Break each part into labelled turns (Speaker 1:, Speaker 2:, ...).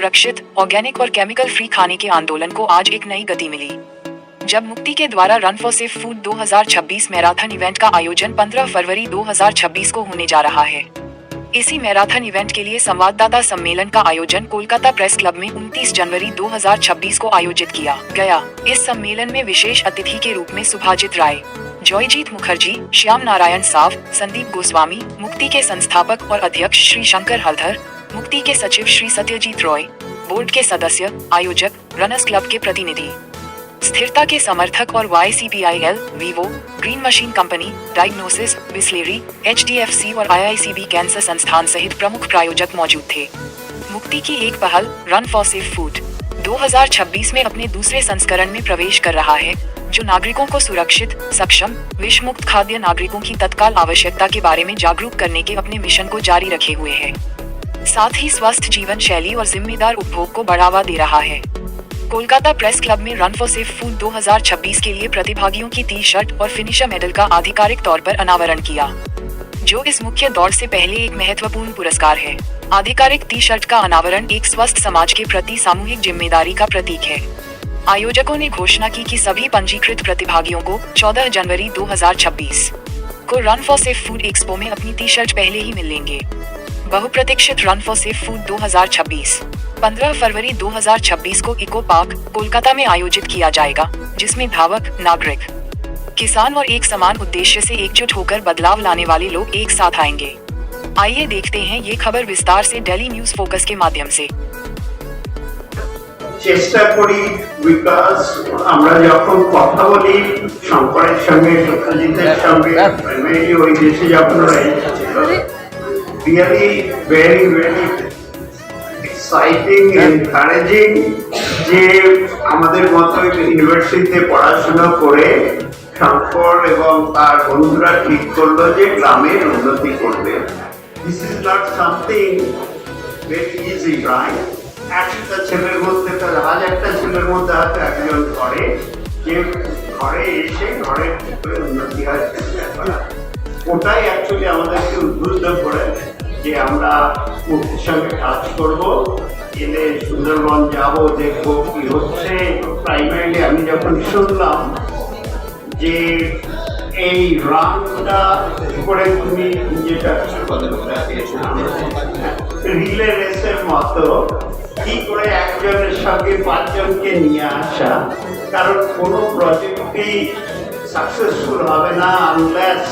Speaker 1: सुरक्षित, ऑर्गेनिक और chemical free खाने के आंदोलन को आज एक नई गति मिली, जब मुक्ति के द्वारा run for safe food 2026 marathon event का आयोजन 15 फरवरी 2026 को होने जा रहा है। इसी मैराथन इवेंट के लिए संवाददाता सम्मेलन का आयोजन कोलकाता प्रेस क्लब में 29 जनवरी 2026 को आयोजित किया गया। इस सम्मेलन में विशेष अतिथि के रूप में सुभाजित राय, जॉयजीत मुखर्जी, श्याम नारायण साव, संदीप गोस्वामी, मुक्ति के संस्थापक और अध्यक्ष श्री शंकर हलधर, मुक्ति के सचिव श्री सत्यजीत रॉय, बोर्ड के सदस्य, आयोजक, रनर्स क्लब के प्रतिनिधि, स्थिरता के समर्थक और YCPIL, Vivo, green machine company, diagnosis, Bisleri, HDFC और IICB कैंसर संस्थान सहित प्रमुख प्रायोजक मौजूद थे। मुक्ति की एक पहल रन फॉर सेफ फूड 2026 में अपने दूसरे संस्करण में प्रवेश कर रहा है, जो नागरिकों को सुरक्षित, सक्षम, विष मुक्त खाद्य नागरिकों की तत्काल आवश्यकता के बारे में जागरूक करने के अपने मिशन को जारी रखे हुए है। साथ ही स्वस्थ जीवन शैली और जिम्मेदार उपभोग को बढ़ावा दे रहा है। कोलकाता प्रेस क्लब में रन फॉर सेफ फूड 2026 के लिए प्रतिभागियों की टी-शर्ट और फिनिशर मेडल का आधिकारिक तौर पर अनावरण किया, जो इस मुख्य दौड़ से पहले एक महत्वपूर्ण पुरस्कार है। आधिकारिक टी-शर्ट का अनावरण एक स्वस्थ समाज के प्रति सामूहिक जिम्मेदारी का प्रतीक है। आयोजकों ने घोषणा की कि सभी पंजीकृत प्रतिभागियों को 14 जनवरी 2026 को run for safe food expo में अपनी टी-शर्ट पहले ही मिलेंगे। बहुप्रतीक्षित रन फॉर सेफ फूड 2026 15 फरवरी 2026 को इको पार्क, कोलकाता में आयोजित किया जाएगा, जिसमें धावक, नागरिक, किसान और एक समान उद्देश्य से एकजुट होकर बदलाव लाने वाले लोग एक साथ आएंगे। आइए देखते हैं ये खबर विस्तार से डेली न्यूज फोकस के माध्यम से।
Speaker 2: চেষ্টা করি বিকজ আমরা যখন কথা বলি শঙ্করের সঙ্গে সত্যজিতের সঙ্গে প্রাইমারি ওই দেশে যখন really very very exciting encouraging যে আমাদের মতো ইউনিভার্সিটিতে পড়াশোনা করে শঙ্কর এবং তার বন্ধুরা ঠিক করলো যে গ্রামের উন্নতি করবে। This is not something very easy, right? একটা ছেলের মধ্যে তার হাজারটা ছেলের মধ্যে হয়তো একজন করে যে ঘরে এসে ঘরের ভিতরে উন্নতি হয় চেষ্টা করা। ওটাই অ্যাকচুয়ালি আমাদেরকে উদ্বুদ্ধ করে যে আমরা মুক্তির সঙ্গে কাজ করব, এলে সুন্দরবন যাব, দেখবো কি হচ্ছে। প্রাইমারিলি আমি যখন শুনলাম যে এই রানটা করে তুমি যেটা রিলে রেসের মতো কি করে একজনের সঙ্গে পাঁচজনকে নিয়ে আসা, কারণ কোনো প্রজেক্টই সাকসেসফুল হবে না unless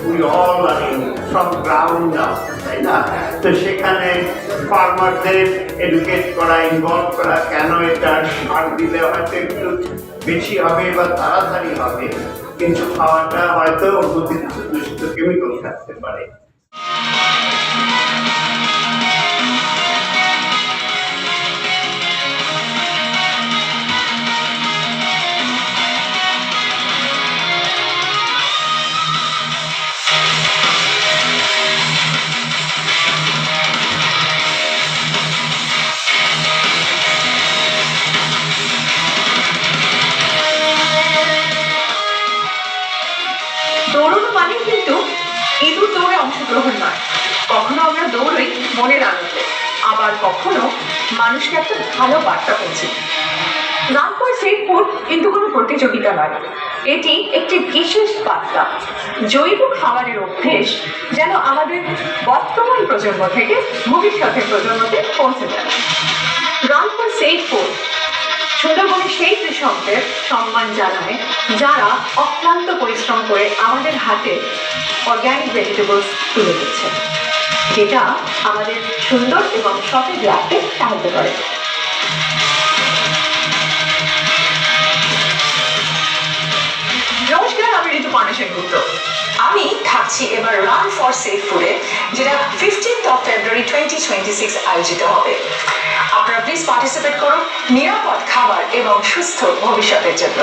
Speaker 2: we all are in from ground up, তাই না? তো সেখানে ফার্মারদের এডুকেট করা, ইনভলভ করা, কেন এটা সার দিলে হয়তো একটু বেশি হবে বা তাড়াতাড়ি হবে, কিন্তু খাওয়াটা হয়তো ওর মধ্যে কিছু দূষিত কেমিক্যাল থাকতে পারে।
Speaker 3: দৌড়ানো মানে কিন্তু ইঁদুর দৌড়ে অংশগ্রহণ নয়। কখনো আমরা দৌড়ই মনের আনন্দে, আবার কখনো মানুষকে একটা ভালো বার্তা পৌঁছে। রান ফর সেফ ফুড কিন্তু কোনো প্রতিযোগিতা নয়, এটি একটি বিশেষ বার্তা। জৈব খাবারের অভ্যেস যেন আমাদের বর্তমান প্রজন্ম থেকে ভবিষ্যতের প্রজন্মতে পৌঁছে যায়। রান ফর সেফ ফুড সুন্দরবনের সেই কৃষকদের সম্মান জানায় যারা অক্লান্ত পরিশ্রম করে আমাদের হাতে অর্গ্যানিক ভেজিটেবলস তুলে দিচ্ছে, যেটা আমাদের সুন্দর এবং সতেজ রাখতে সাহায্য করে। নমস্কার, আমি ঋতুপর্ণা সেনগুপ্ত। আমি থাকছি এবার রান ফর সেফ ফুডে, যেটা 15 ফেব্রুয়ারি 2026 আয়োজিত হবে। আপনারা প্লিজ পার্টিসিপেট করুন নিরাপদ খাবার এবং সুস্থ ভবিষ্যতের জন্য।